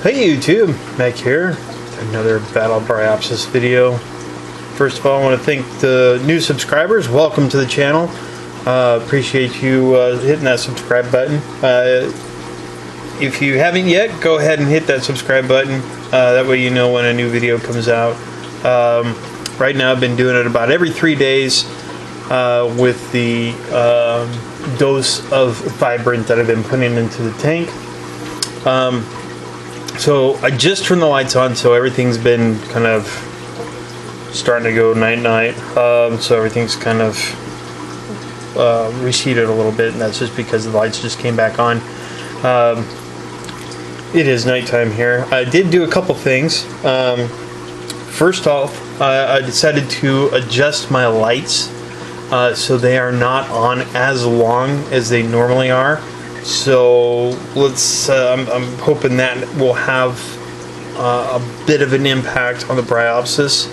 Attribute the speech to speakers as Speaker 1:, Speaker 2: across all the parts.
Speaker 1: Hey YouTube, Mac here, another Battle Bryopsis video. First of all, I want to thank the new subscribers. Welcome to the channel. Appreciate you hitting that subscribe button. If you haven't yet, go ahead and hit that subscribe button. That way you know when a new video comes out. Right now I've been doing it about every 3 days with the dose of vibrant that I've been putting into the tank. So I just turned the lights on, so everything's been kind of starting to go night-night. So everything's kind of receded a little bit, and that's just because the lights just came back on. It is nighttime here. I did do a couple things. First off, I decided to adjust my lights so they are not on as long as they normally are. So let's. I'm hoping that will have a bit of an impact on the Bryopsis.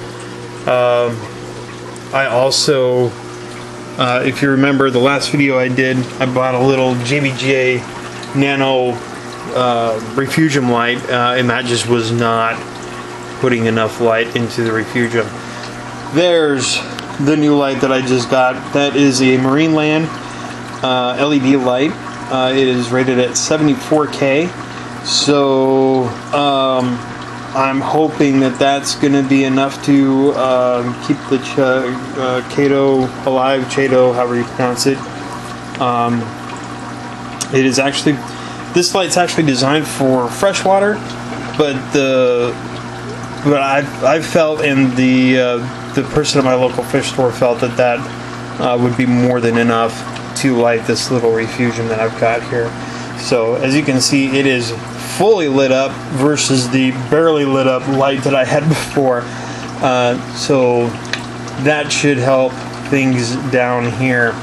Speaker 1: I also, if you remember the last video I did, I bought a little JBJ Nano refugium light, and that just was not putting enough light into the refugium. There's the new light that I just got. That is a Marine Land LED light. It is rated at 74K, so I'm hoping that that's going to be enough to keep the Chaeto alive, Chaeto, however you pronounce it. It is actually, this light's actually designed for freshwater, but I felt, and the person at my local fish store felt that would be more than enough to light this little refugium that I've got here. So as you can see, it is fully lit up versus the barely lit up light that I had before. So that should help things down here.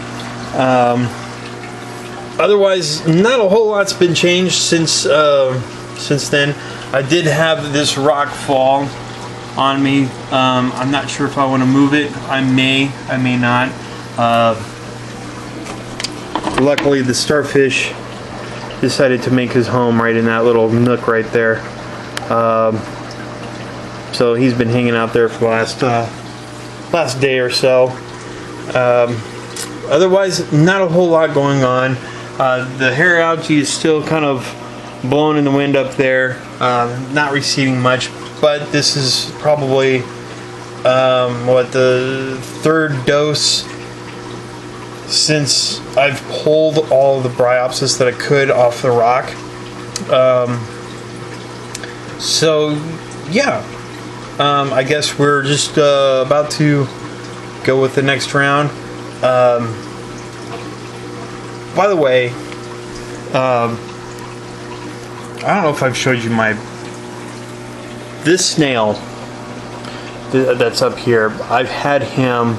Speaker 1: Otherwise, not a whole lot's been changed since then. I did have this rock fall on me. I'm not sure if I want to move it. I may not. Luckily, the starfish decided to make his home right in that little nook right there. So he's been hanging out there for the last day or so. Otherwise, not a whole lot going on. The hair algae is still kind of blowing in the wind up there, not receiving much. But this is probably the third dose since I've pulled all the Bryopsis that I could off the rock. So yeah, I guess we're just about to go with the next round. By the way, I don't know if I've showed you this snail that's up here. I've had him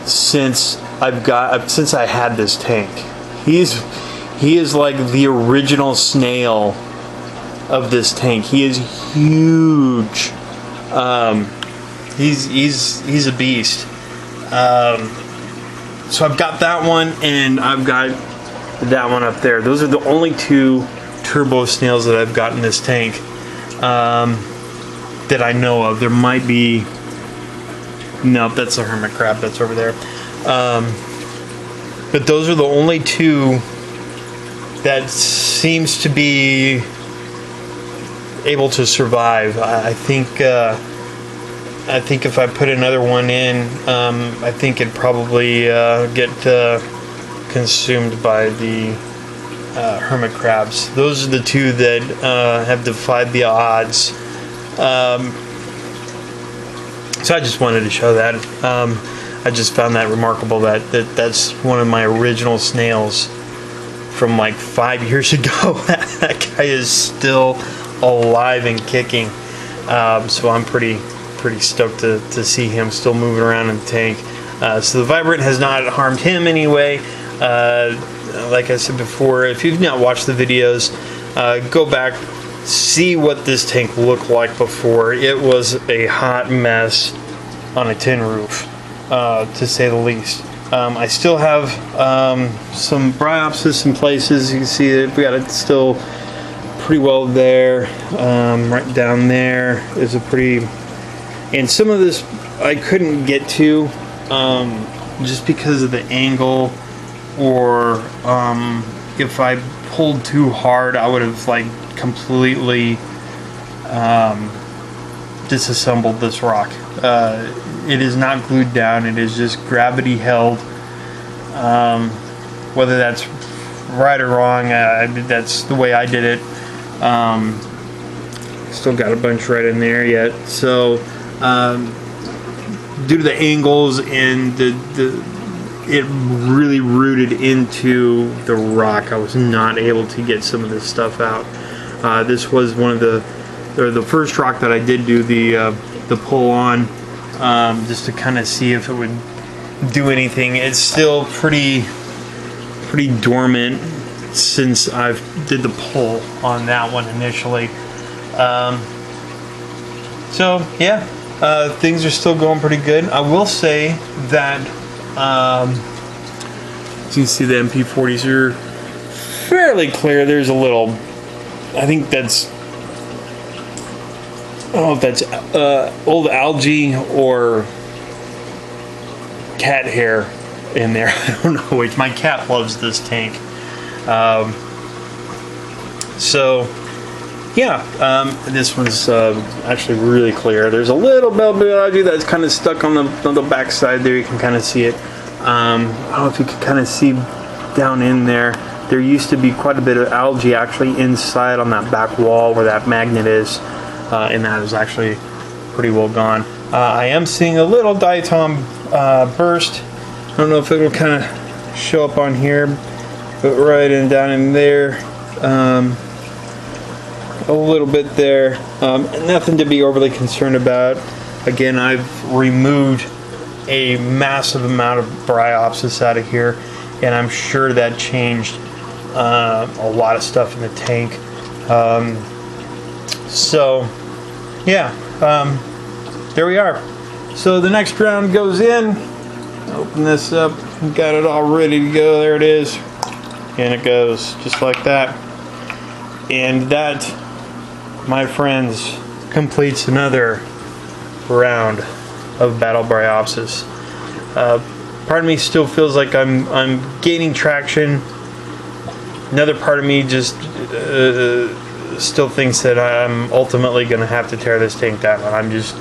Speaker 1: since I had this tank. He is like the original snail of this tank. He is huge. He's a beast. So I've got that one, and I've got that one up there. Those are the only two turbo snails that I've got in this tank that I know of. There might be. Nope, that's a hermit crab that's over there. But those are the only two that seems to be able to survive. I think if I put another one in, I think it'd probably get consumed by the hermit crabs. Those are the two that have defied the odds. So I just wanted to show that. I just found that remarkable that's one of my original snails from like 5 years ago. That guy is still alive and kicking. So I'm pretty stoked to see him still moving around in the tank. So the vibrant has not harmed him anyway. Like I said before, if you've not watched the videos, go back, see what this tank looked like before. It was a hot mess on a tin roof, to say the least. I still have some Bryopsis in places. You can see that we got it still pretty well there. Right down there is a pretty, and some of this I couldn't get to just because of the angle, or if I pulled too hard I would have like completely disassembled this rock. It is not glued down, it is just gravity held. Whether that's right or wrong, that's the way I did it. Still got a bunch right in there yet. So due to the angles and it really rooted into the rock, I was not able to get some of this stuff out. This was one of the first rock that I did do the pull on, just to kind of see if it would do anything. It's still pretty dormant since I've did the pull on that one initially. So yeah, things are still going pretty good. I will say that as you can see, the MP40s are fairly clear. There's a little, I think that's, I don't know if that's old algae or cat hair in there. I don't know which. My cat loves this tank. So yeah, this one's actually really clear. There's a little bit of algae that's kind of stuck on the back side there. You can kind of see it. I don't know if you can kind of see down in there. There used to be quite a bit of algae actually inside on that back wall where that magnet is, and that is actually pretty well gone. I am seeing a little diatom burst. I don't know if it will kind of show up on here, but right in down in there, a little bit there. Nothing to be overly concerned about. Again, I've removed a massive amount of Bryopsis out of here, and I'm sure that changed a lot of stuff in the tank. So yeah, there we are. So the next round goes in. Open this up, got it all ready to go. There it is, and it goes just like that. And that, my friends, completes another round of Battle Bryopsis. Part of me still feels like I'm gaining traction. Another part of me just still thinks that I'm ultimately going to have to tear this tank down. I'm just,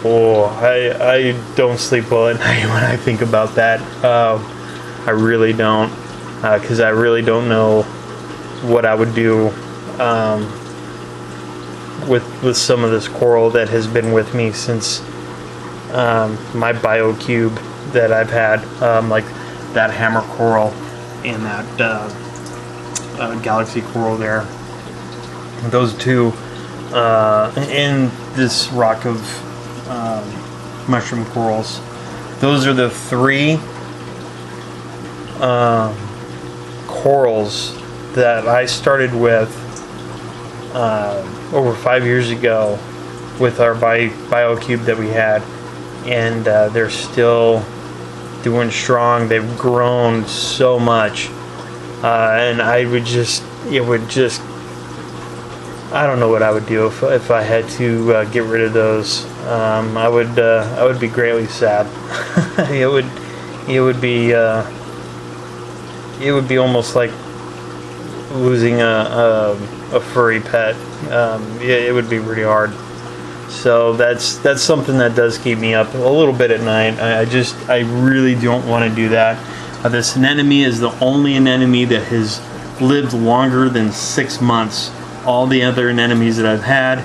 Speaker 1: I don't sleep well at night when I think about that. I really don't, because I really don't know what I would do with some of this coral that has been with me since my BioCube that I've had, like that hammer coral and that galaxy coral there. Those two, and this rock of mushroom corals. Those are the three corals that I started with over 5 years ago with our BioCube that we had, and they're still doing strong. They've grown so much, and I would just, I don't know what I would do if I had to get rid of those. I would be greatly sad. it would be almost like losing a furry pet. It would be pretty hard. So that's something that does keep me up a little bit at night. I really don't want to do that. This anemone is the only anemone that has lived longer than 6 months. All the other anemones that I've had,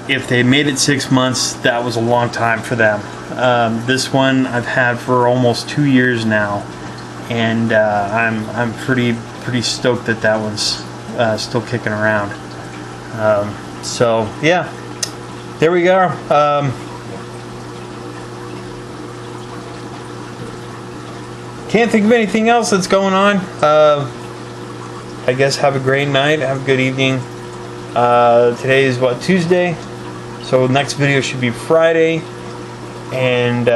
Speaker 1: if they made it 6 months, that was a long time for them. This one I've had for almost 2 years now, and I'm pretty stoked that that one's still kicking around. So yeah, there we go. Can't think of anything else that's going on. I guess have a great night, have a good evening. Today is what, Tuesday? So next video should be Friday, and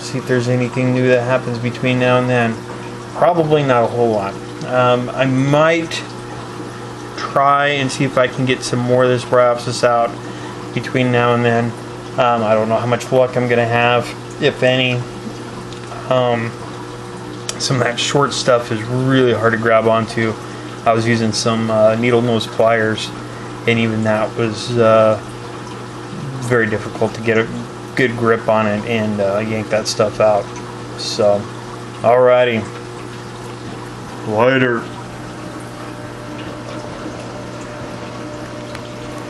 Speaker 1: see if there's anything new that happens between now and then. Probably not a whole lot. I might try and see if I can get some more of this Bryopsis out between now and then. I don't know how much luck I'm going to have, if any. Some of that short stuff is really hard to grab onto. I was using some needle nose pliers, and even that was very difficult to get a good grip on it and yank that stuff out. So, alrighty. Later.